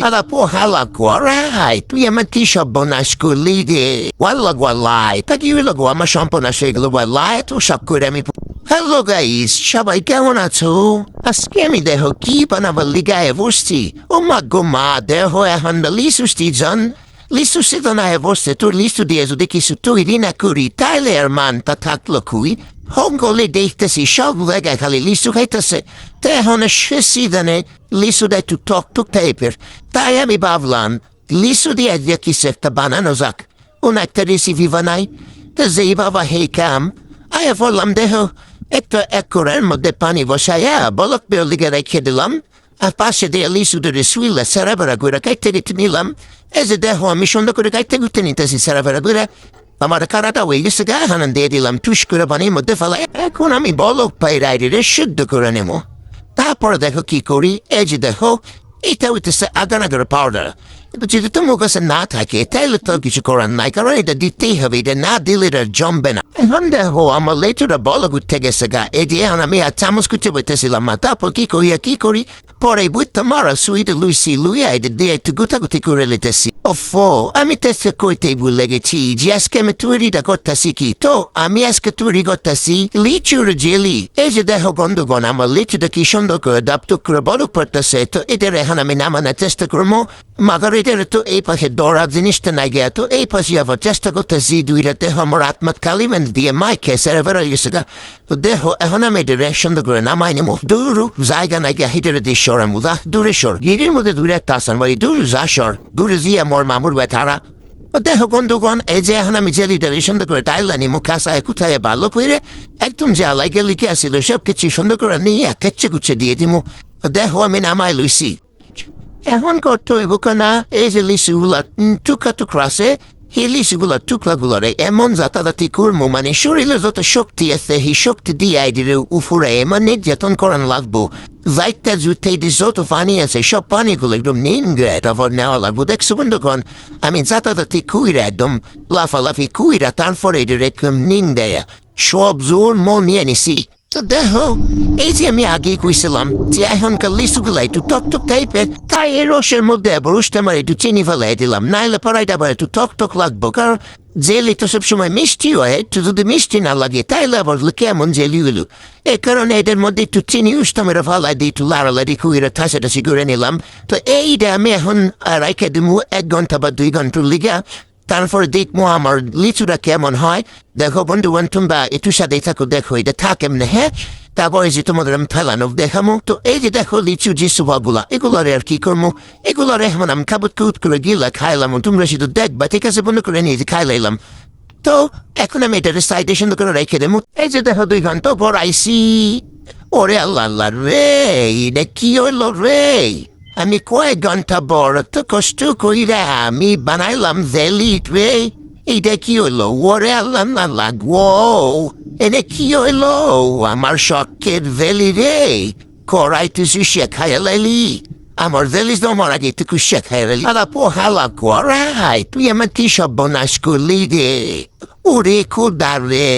Ala po halak waray. Tuya matisha bonash kulide. Walag walay. Tagilag wa mashampo na shiglo walay. To shop kuremi po. Hello guys, shabay keমন আছো? আজকে আমি দেখো কি বানাবার লিগায় বসছি। ও মা গো মা দেখো এখন লিসুস্তি জন। লিসুস্তি তো না বসছে তোর লিসু দিয়ে যদি কিছু তৈরি না করি তাইলে আর মানটা থাকলো কুই। হংকলে দেখতেছি সব জায়গায় খালি লিসু খাইতেছে। তা এখন সেদিনে লিসুটা একটু টক টক টাইপের। তাই আমি ভাবলাম লিসু দিয়ে যে কিছু একটা বানানো যাক। কোন একটা রেসিপি বানাই। তা যেই বাবা হে কাম আয়া বললাম দেখো একটা একরের মধ্যে পানি বসাইয়া বলক বের লিগে রেখে দিলাম। আর পাশে দিয়ে লিসু ধরে শুইলে সারাবেড়া করে কাইতে দিতে নিলাম। এই যে দেখো আমি সুন্দর করে কাইতে গুতে নিতেছি সারাবেড়া করে। আমার কারাটা হয়ে গেছে গা হানান দিয়ে দিলাম টুস করে পানির মধ্যে ফেলাই। এখন আমি বলক পাইরাইরে শুদ্ধ করে নেব। তারপরে দেখো কি করি এই যে দেখো এটা হইতেছে আগানাগর পাউডার। কিন্তু যদি তোমার কাছে না থাকে তাইলে তো কিছু করার নাই কারণ এটা দিতেই হবে। এটা না দিলে এটা জমবে না। এখন দেখো আমার লেটুটা বল উঠতে গেছে গা। এই দিয়ে এখন আমি আর চামচ কুচে বইতেছিলাম না। তারপর কি করি পরে বুঝতে মারা সুইটা লুইয়া এটা দিয়ে একটু গুতাগুতি করে লিতেছি। ওফো আমি টেস্ট করতেই ভুলে গেছি যে আজকে আমি তৈরিটা করতেছি কি। তো আমি আজকে তৈরি করতেছি লিচুর জেলি। এই যে দেখো বন্ধুগণ আমার লিচুটা কি সুন্দর করে দাপটুক করে বড় পড়তেছে। তো এটার এখন আমি নামানোর চেষ্টা করবো। মাগার এটার তো এই পাশে দৌড়া জিনিসটা নাই গিয়া তো এই পাশে আবার চেষ্টা করতেছি দুইটাতে আমার আত্মাত কালিমেন্ট দিয়ে মাইকে সেরে বেড়ে গেছে গা। তো দেখো এখন আমি এটা সুন্দর করে নামাই নেবো। দূর জায়গা নাই গিয়া হিটারে দিয়ে সরাম দা দূরে সর গিরির মধ্যে দূরে একটা আসান বাড়ি দূর যা সর দূরে দিয়ে আমার মামুর বেতারা। দেখো বন্ধুগণ এই যে এখন আমি জেলিটা সুন্দর করে টাইলা নিমু কাঁচায় কোথায় ভালো করে একদম জ্বালাই গেলি কি আসিল সব কিছু সুন্দর করে নিয়ে কেচ্ছে কুচ্ছে দিয়ে দিমু। দেখো আমি নামাই লইছি। এখন করতে হইব না এই যে লিচুগুলা টুকরা আছে এই লিচুগুলা টুকরাগুলারে এমন যাতায়াতি করবো মানে শরীরে যত শক্তি আছে সেই শক্তি দিয়ে আইডিরে উপরে এমন নির্যাতন করান লাগবো। যাইতে জুতে যত পানি আছে সব পানিগুলো একদম নিংড়ে তারপর নেওয়া লাগবো। দেখছো বন্ধুগণ আমি যাতায়াতি কুইরা একদম লাফালাফি কুইরা তারপরে এদের একদম নিং দেয় সব জোর মন নিয়ে নিছি। তো দেখো এই যে আমি আগে কইছিলাম যে এখনকার লিচুগুলা একটু টকটক টাইপের তাই এই রসের মধ্যে আবার রসটা আমার একটু চিনি ফেলাই দিলাম নাইলে পরাইটা আবার একটু টকটক লাগবো কারণ জেলি তো সবসময় মিষ্টি হয় একটু যদি মিষ্টি না লাগে তাইলে আবার কেমন জেলি হলো। এই কারণে এদের মধ্যে একটু চিনি উষ্টা মেরে ফেলাই দিয়ে একটু লাড়ালাড়ি কুইরা ঠাসাটাসি করে নিলাম। তো এইটা আমি এখন রাইখে দিমু 1 ঘন্টা বা 2 ঘন্টার লিগা। তারপরে দেখবো আমার লিচুটা কেমন হয়। দেখো বন্ধুগণ তোমরা একটু সাথে থাকো দেখো এটা থাকে এমনি হ্যাঁ। তারপরে যে তোমাদের আমি ফেলানো দেখামো। তো এই যে দেখো লিচু যে সবাগুলা এগুলারে আর কি করবো এগুলার এখন আমি কাবুত কুত করে গিলা খাইলাম তোমরা শুধু দেখবা ঠিক আছে বন্ধু করে নিয়ে যে খাইলাইলাম। তো এখন আমি এটা সাইডে সুন্দর করে রেখে দেবো। এই যে দেখো 2 ঘন্টা পর আইসি। ওরে আল্লাহ আল্লাহ রে এটা কি হইলো রে। আমি কয়েক ঘন্টা বড় তো কষ্ট কইরা আমি বানাইলাম জেলি রে। এইটা কি হইলো ওরে আল্লাহ না লাগবো এটা কি হইলো আমার শখের ভেলি রে। কড়াই তুই শেখাইয়া লাইলি আমার ভেলি তোমার আগে তুই শেখাইয়া লাইলি আলা পোহালা কড়াই তুই আমার কি সব বনাশ করলি রে। ওরে খুব দার রে।